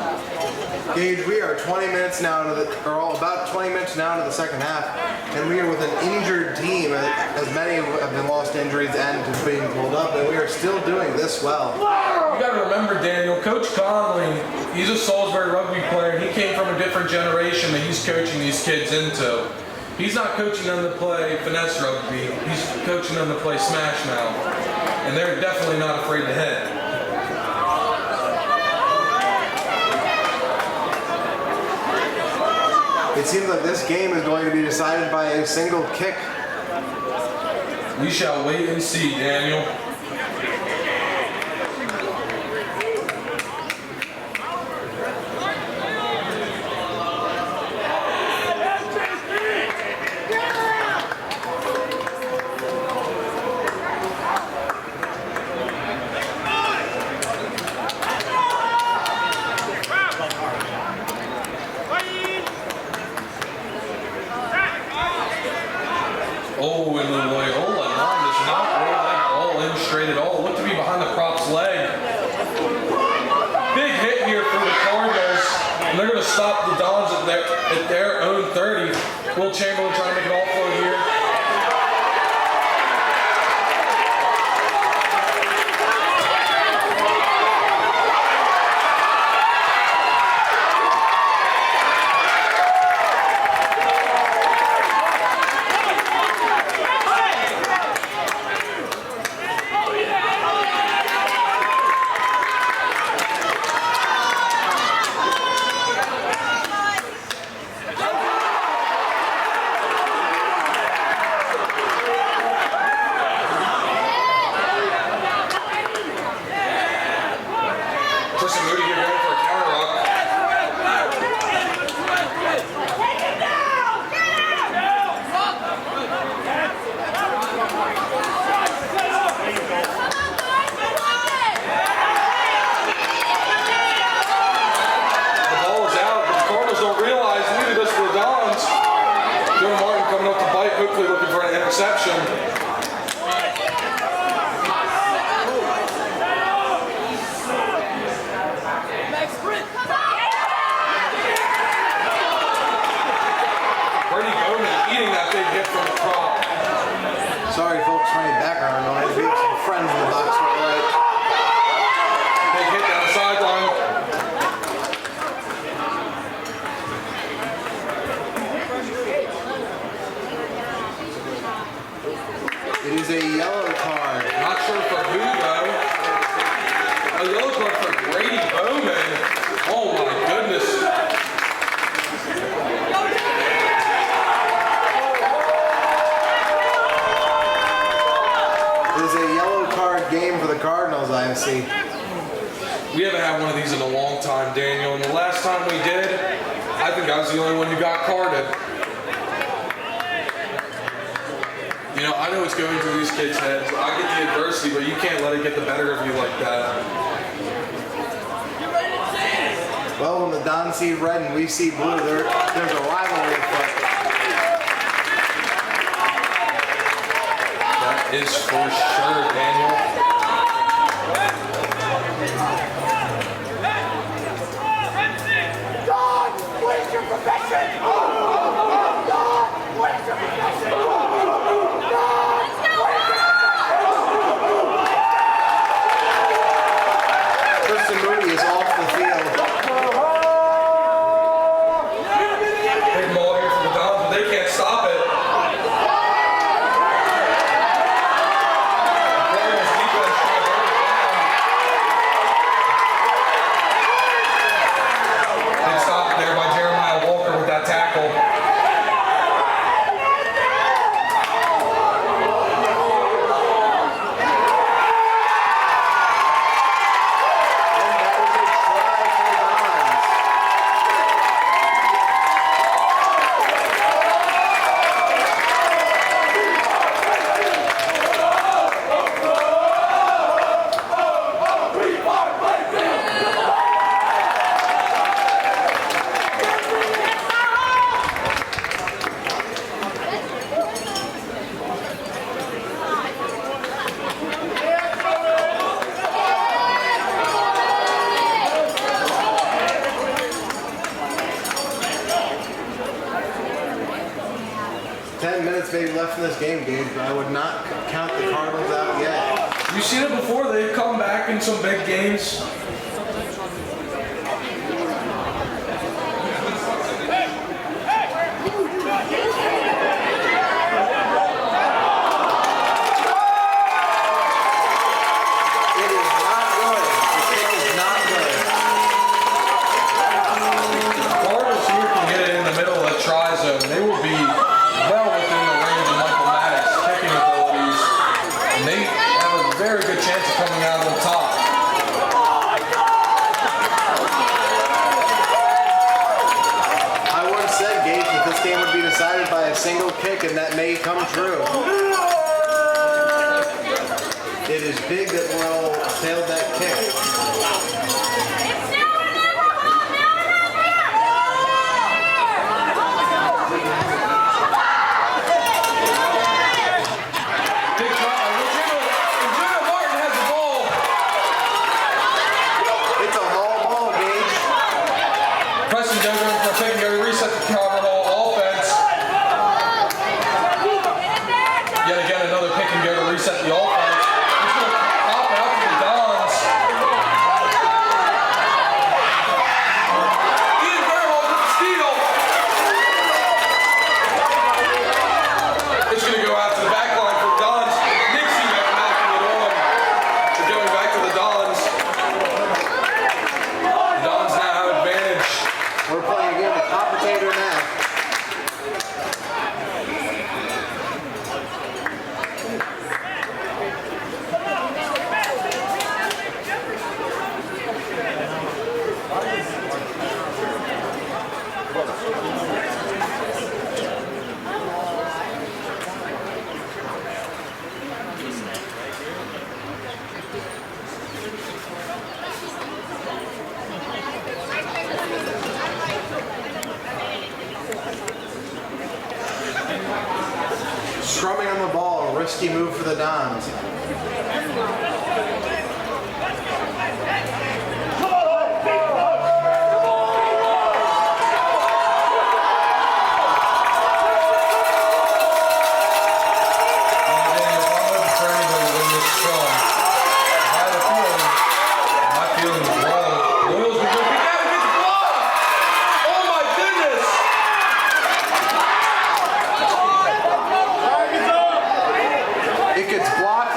Gage, we are 20 minutes now into the, or about 20 minutes now into the second half, and we are with an injured team, as many have been lost to injuries and to being pulled up, and we are still doing this well. You got to remember, Daniel, Coach Conley, he's a Salisbury rugby player. He came from a different generation that he's coaching these kids into. He's not coaching them to play finesse rugby. He's coaching them to play smash mouth. And they're definitely not afraid to hit. It seems like this game is going to be decided by a single kick. We shall wait and see, Daniel. Oh, and the Loyola line does not roll that ball in straight at all. Look to be behind the prop's leg. Big hit here for the Cardinals. And they're going to stop the Dons at their own 30. Will Chamberlain trying to make it all flow here. Tristan Moody here going for a counter rock. The ball is out, but the Cardinals don't realize neither does the Dons. Joe Martin coming up to bite, hopefully looking for an interception. Eating that big hit from the prop. Sorry, folks, for any background noise. We have some friends in the box to our right. Big hit down the sideline. It is a yellow card. Not sure for who though. A yellow card for Grady Bowman. Oh my goodness. It is a yellow card game for the Cardinals, I see. We haven't had one of these in a long time, Daniel. And the last time we did, I think I was the only one who got carded. You know, I know it's going through these kids' heads. I get the adversity, but you can't let it get the better of you like that. Well, when the Dons see red and we see blue, there's a rivalry afoot. is for sure, Daniel. God, what is your profession? God, what is your profession? Kristen Moody is off the field. Big ball here for the Dons, but they can't stop it. Cardinals defense trying to hold it down. Big stop there by Jeremiah Walker with that tackle. 10 minutes maybe left in this game, Gage, but I would not count the Cardinals out yet. You've seen it before. They've come back in some big games. It is not good. The kick is not good. Cardinals here can get it in the middle of the try zone. They will be well within the range of Michael Maddox's kicking abilities. And they have a very good chance of coming out on top. I once said, Gage, that this game would be decided by a single kick, and that may come true. It is big that Loyola failed that kick. Big try. Regina Martin has the ball. It's a long ball, Gage. Preston Dover for a pick and go to reset the Calvert offense. Yet again, another pick and go to reset the offense. It's going to pop out to the Dons. Ian Fairwell with the steal. It's going to go out to the back line for Dons. Nixie knocking it on. They're going back to the Dons. The Dons now have advantage. We're playing a game of hot potato now. Scrumming on the ball, a risky move for the Dons. It gets blocked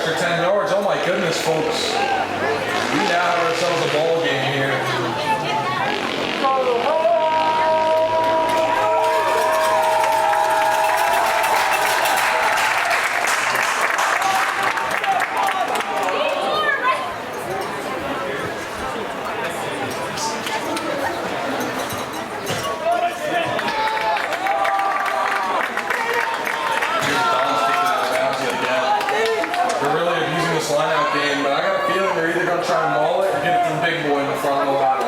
extra 10 yards. Oh my goodness, folks. We now have ourselves a ball game here. Line-out game, but I got a feeling they're either going to try and maul it or get it to the big boy in the front of the line.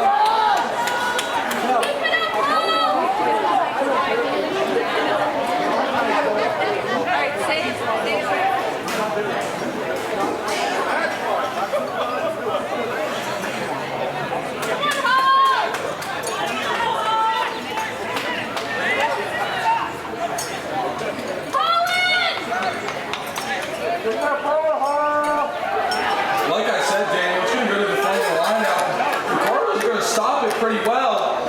Like I said, Daniel, it's going to go to the front of the line now. The Cardinals are going to stop it pretty well.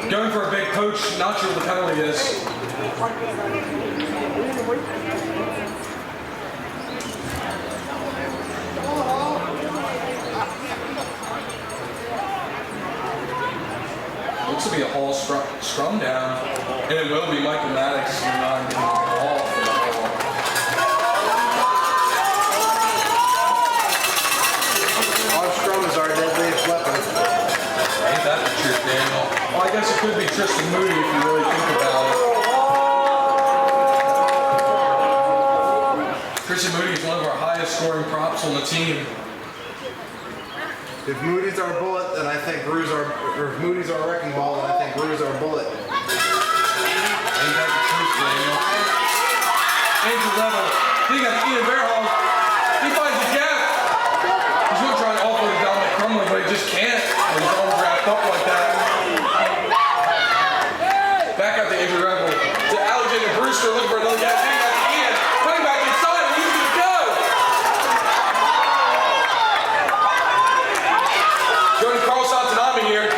Going for a big poach, not sure what the penalty is. Looks to be a Hall scrum down, and it will be Michael Maddox not getting the ball for the ball. Scrum is our deadliest weapon. Ain't that the truth, Daniel? Well, I guess it could be Tristan Moody if you really think about it. Tristan Moody is one of our highest scoring props on the team. If Moody's our bullet, then I think Rue's our, or if Moody's our wrecking ball, then I think Rue's our bullet. Ain't that the truth, Daniel? Andrew Level, he got Ian Bearhall. He finds a gap. He's going to try and offer to Dominic Crumley, but he just can't. With his arms wrapped up like that. Back out to Andrew Level. To Alexander Brewster looking for another gap. Then back to Ian. Coming back inside, and he's going to go. Jordan Carl Santanami here.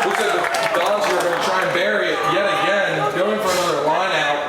Looks like the Dons are going to try and bury it yet again, going for another line out.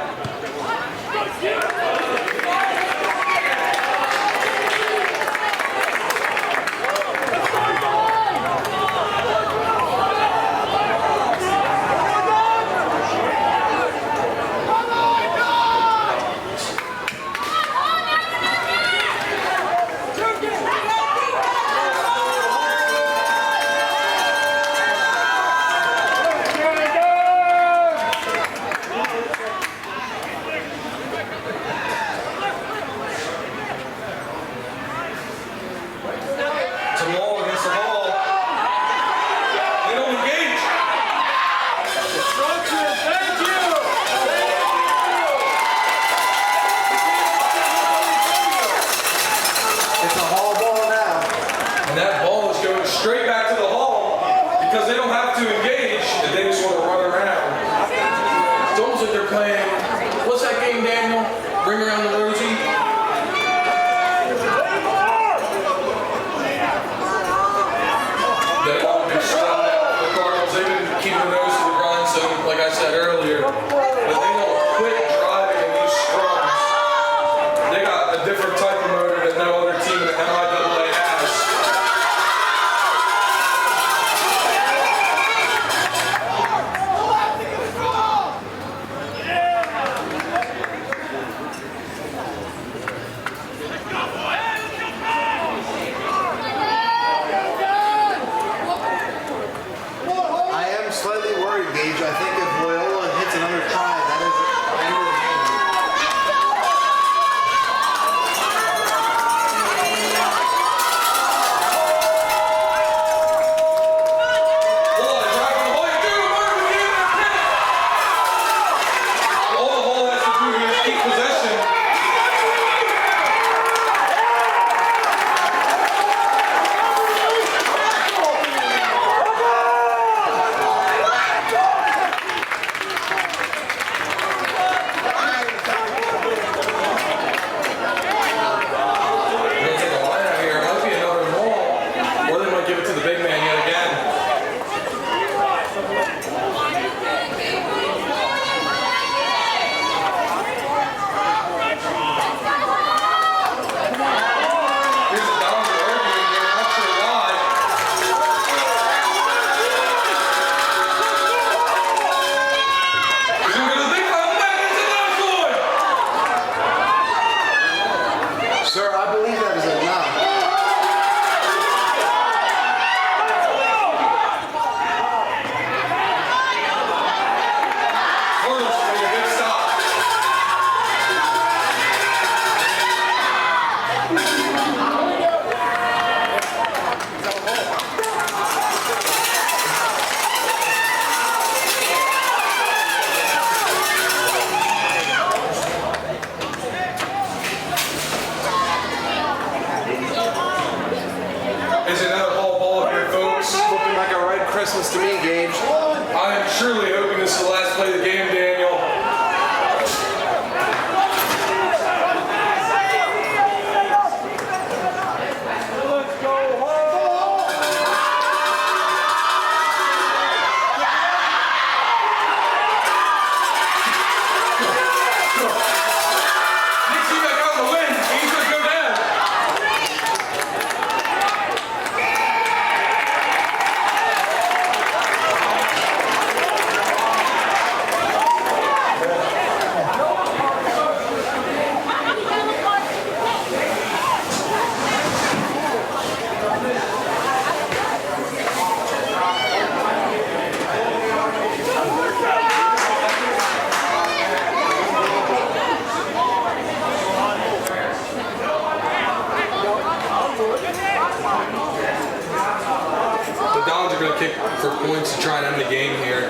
kick for points to try and end the game here.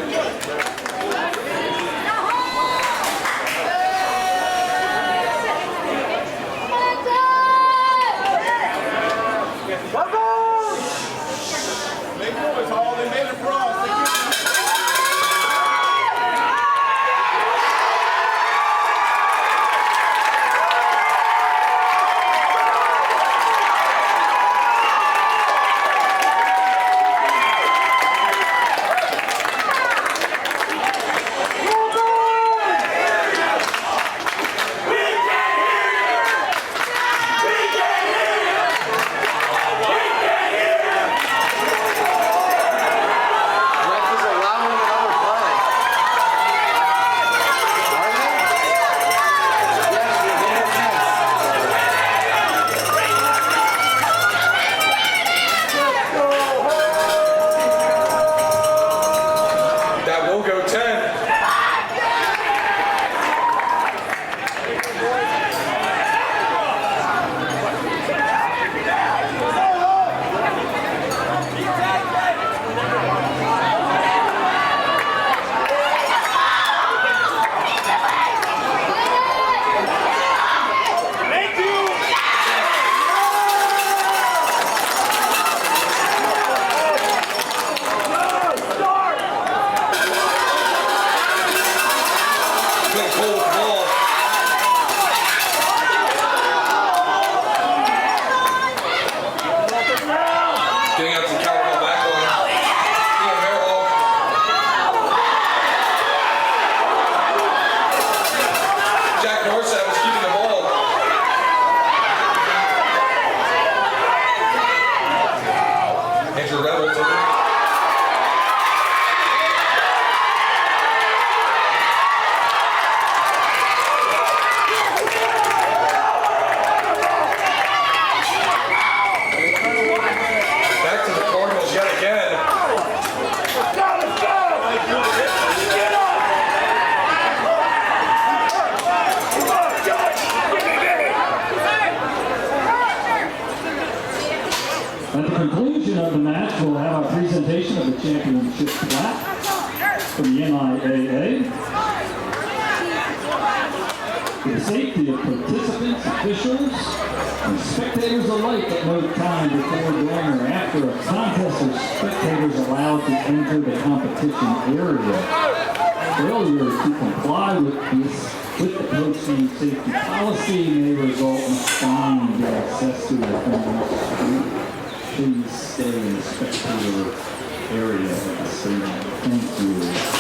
Getting out to the Calvert back line. Ian Merrill. Jack Norset was keeping the ball. Andrew Rebel took it. At the conclusion of the match, we'll have our presentation of the championship plaque from the MIAA. For the safety of participants, officials, and spectators alike at no time before, during, or after a contest are spectators allowed to enter the competition area. Failure to comply with the post-game safety policy may result in a fine assessed to the offenders. Please stay in the spectator area of the stadium. Thank you.